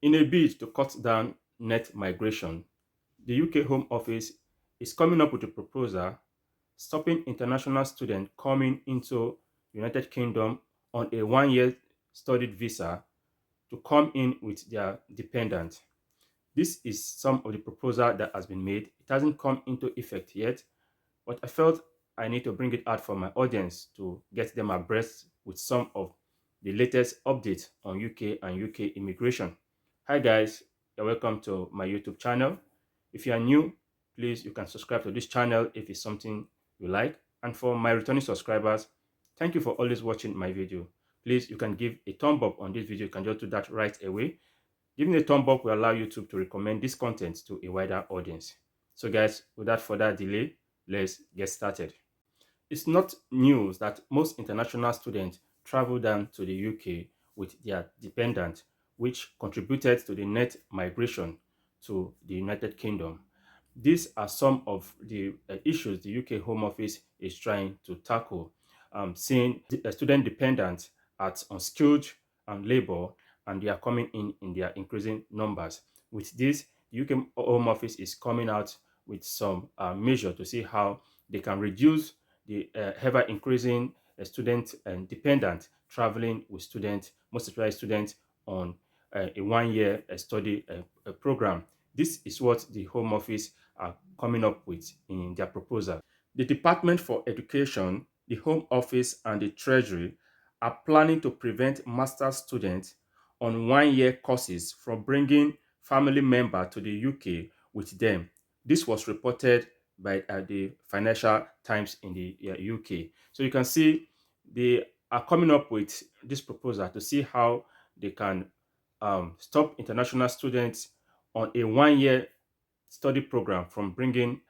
In a bid to cut down net migration, the UK Home Office is coming up with a proposal stopping international students coming into United Kingdom on a one-year studied visa to come in with their dependent. This is some of the proposal that has been made. It hasn't come into effect yet, but I felt I need to bring it out for my audience to get them abreast with some of the latest updates on UK and UK immigration. Hi guys, you're welcome to my YouTube channel. If you are new, please you can subscribe to this channel if it's something you like. And for my returning subscribers, thank you for always watching my video. Please you can give a thumb up on this video. You can just do that right away. Giving a thumb up will allow YouTube to recommend this content to a wider audience. So guys, without further delay, let's get started. It's not news that most international students travel down to the UK with their dependent, which contributed to the net migration to the United Kingdom. These are some of the issues the UK Home Office is trying to tackle, seeing the student dependent at unskilled labor, and they are coming in their increasing numbers. With this, the UK Home Office is coming out with some measure to see how they can reduce the ever increasing student and dependent traveling with students, most especially students on a one-year study program. This is what the Home Office are coming up with in their proposal. The Department for Education, the Home Office, and the Treasury are planning to prevent master's students on one-year courses from bringing family members to the UK with them. This was reported by the Financial Times in the UK. So you can see they are coming up with this proposal to see how they can stop international students on a one-year study program from bringing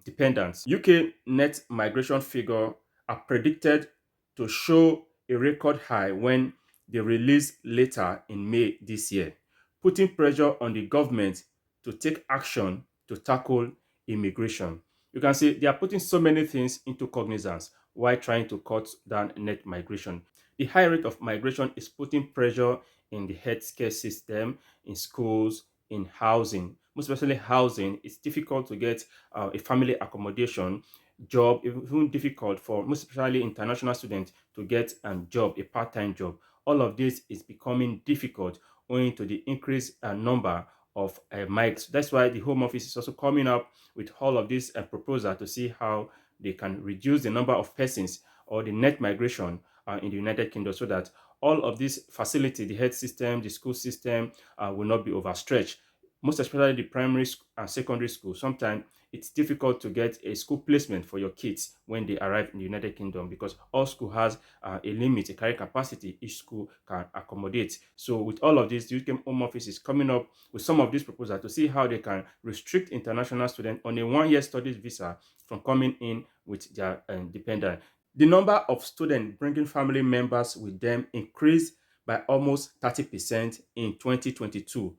dependents. UK net migration figure are predicted to show a record high when they release later in May this year, putting pressure on the government to take action to tackle immigration. You can see they are putting so many things into cognizance while trying to cut down net migration. The high rate of migration is putting pressure in the healthcare system, in schools, in housing. Most especially housing, it's difficult to get a family accommodation, job, even difficult for most especially international students to get a job, a part-time job. All of this is becoming difficult owing to the increased number of migrants. That's why the Home Office is also coming up with all of this proposal to see how they can reduce the number of persons or the net migration in the United Kingdom so that all of this facility, the health system, the school system, will not be overstretched. Most especially the primary and secondary school. Sometimes it's difficult to get a school placement for your kids when they arrive in the United Kingdom because all school has a limit, a carry capacity each school can accommodate. So with all of this, the UK Home Office is coming up with some of these proposals to see how they can restrict international students on a one-year studies visa from coming in with their dependent. The number of students bringing family members with them increased by almost 30% in 2022,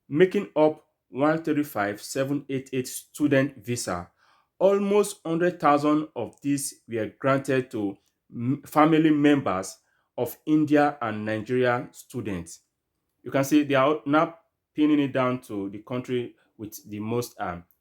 making up 135,788 student visa. Almost 100,000 of these were granted to family members of India and Nigeria students. You can see they are now pinning it down to the country with the most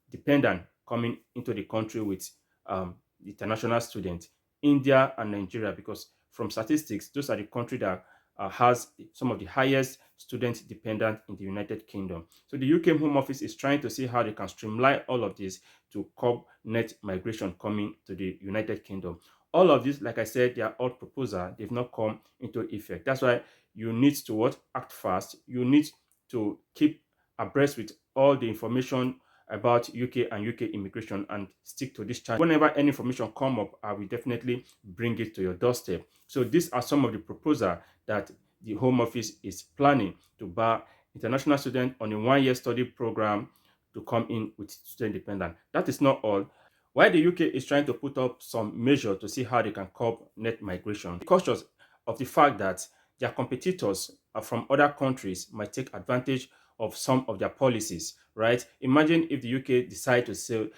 dependent coming into the country with the international students, India and Nigeria, because from statistics, those are the country that has some of the highest student dependent in the United Kingdom. So the UK Home Office is trying to see how they can streamline all of this to curb net migration coming to the United Kingdom. All of this, like I said, they are all proposals. They've not come into effect. That's why you need to what? Act fast. You need to keep abreast with all the information about UK and UK immigration and stick to this channel. Whenever any information come up, I will definitely bring it to your doorstep. So these are some of the proposals that the Home Office is planning to bar international students on a one-year study program to come in with student dependent. That is not all. While the UK is trying to put up some measure to see how they can curb net migration, cautious of the fact that their competitors from other countries might take advantage of some of their policies, right? Imagine if the UK decide to say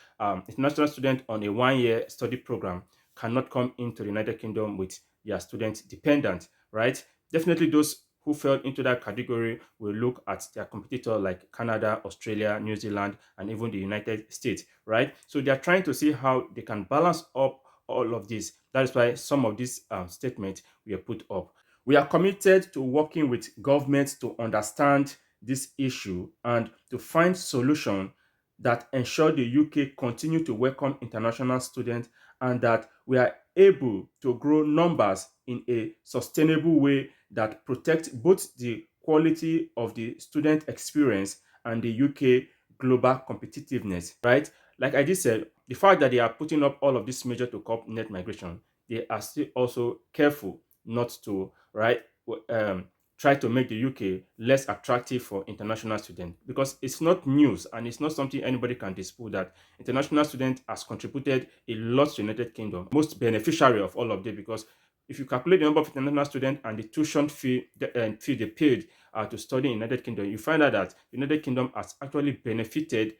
international students on a one-year study program cannot come into the United Kingdom with their student dependent, right? Definitely those who fell into that category will look at their competitor like Canada, Australia, New Zealand, and even the United States, right? So they are trying to see how they can balance up all of this. That is why some of these statements were put up. We are committed to working with governments to understand this issue and to find solutions that ensure the UK continue to welcome international students and that we are able to grow numbers in a sustainable way that protects both the quality of the student experience and the UK global competitiveness, right? Like I just said, the fact that they are putting up all of these measures to curb net migration, they are still also careful not to, right, um, try to make the UK less attractive for international students, because it's not news and it's not something anybody can dispute that international students has contributed a lot to the United Kingdom, most beneficiary of all of this, because if you calculate the number of international students and the tuition fee they paid to study in the United Kingdom, you find out that the United Kingdom has actually benefited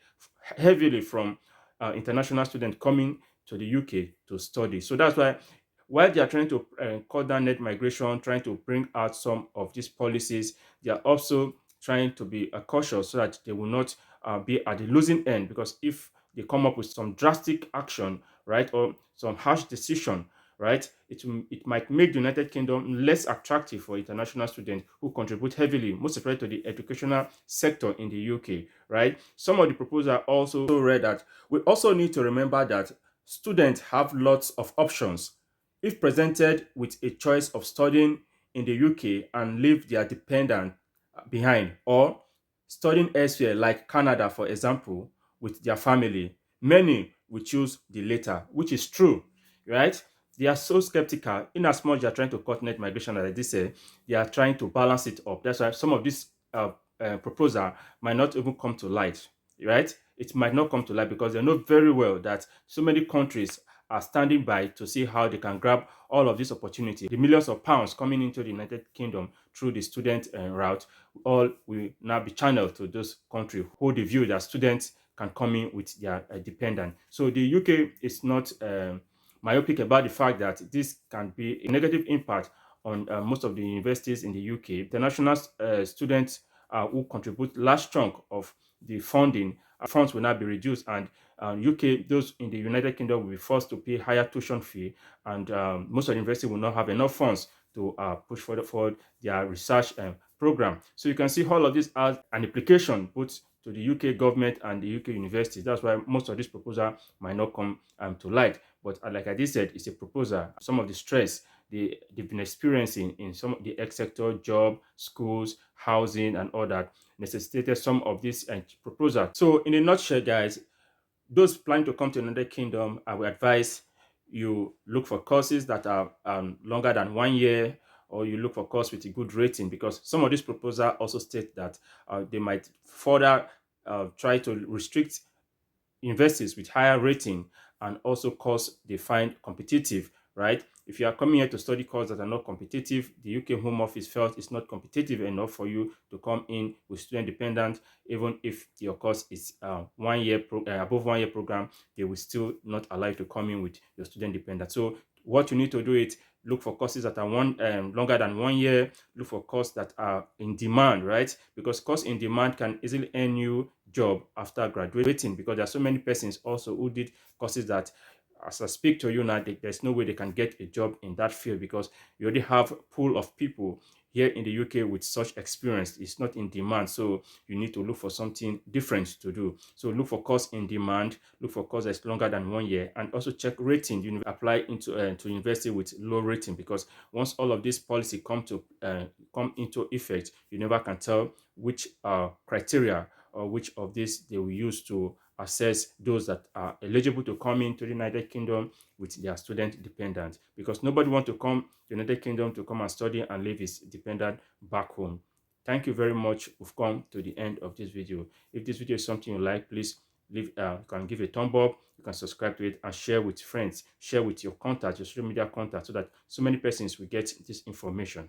heavily from international students coming to the UK to study. So that's why while they are trying to cut down net migration, trying to bring out some of these policies, they are also trying to be cautious so that they will not be at the losing end. Because if they come up with some drastic action, right, or some harsh decision, right, it might make the United Kingdom less attractive for international students who contribute heavily, most especially to the educational sector in the UK, right? Some of the proposals also read that we also need to remember that students have lots of options if presented with a choice of studying in the UK and leave their dependent behind, or studying elsewhere like Canada, for example, with their family. Many will choose the latter, which is true, right? They are so skeptical. In as much they are trying to cut net migration, as I did say, they are trying to balance it up. That's why some of this proposal might not even come to light, right? It might not come to light because they know very well that so many countries are standing by to see how they can grab all of this opportunity. The millions of pounds coming into the United Kingdom through the student route, all will now be channeled to those countries who they view that students can come in with their dependent. So the UK is not myopic about the fact that this can be a negative impact on most of the universities in the UK. International students who contribute large chunk of the funding, funds will now be reduced, and UK, those in the United Kingdom will be forced to pay higher tuition fee, and most of the university will not have enough funds to push forward their research program. So you can see all of this as an implication both to the UK government and the UK universities. That's why most of this proposal might not come to light. But like I did said, it's a proposal. Some of the stress they've been experiencing in some of the X sector, job, schools, housing, and all that necessitated some of this proposal. So in a nutshell, guys, those planning to come to another kingdom, I would advise you look for courses that are longer than 1 year, or you look for course with a good rating, because some of these proposals also state that they might further try to restrict universities with higher rating and also course they find competitive, right? If you are coming here to study courses that are not competitive, the UK Home Office felt it's not competitive enough for you to come in with student dependent, even if your course is 1 year above 1 year program, they will still not allow you to come in with your student dependent. So what you need to do is look for courses that are longer than 1 year. Look for courses that are in demand, right? Because course in demand can easily earn you job after graduating, because there are so many persons also who did courses that, as I speak to you now, there's no way they can get a job in that field, because you already have a pool of people here in the UK with such experience. It's not in demand, so you need to look for something different to do. So look for course in demand, look for course that's longer than 1 year, and also check rating. You apply into to university with low rating, because once all of this policy come into effect, you never can tell which criteria or which of these they will use to assess those that are eligible to come into the United Kingdom with their student dependent, because nobody wants to come to the United Kingdom to come and study and leave his dependent back home. Thank you very much. We've come to the end of this video. If this video is something you like, please leave you can give a thumb up, you can subscribe to it, and share with friends, share with your contacts, your social media contacts, so that so many persons will get this information.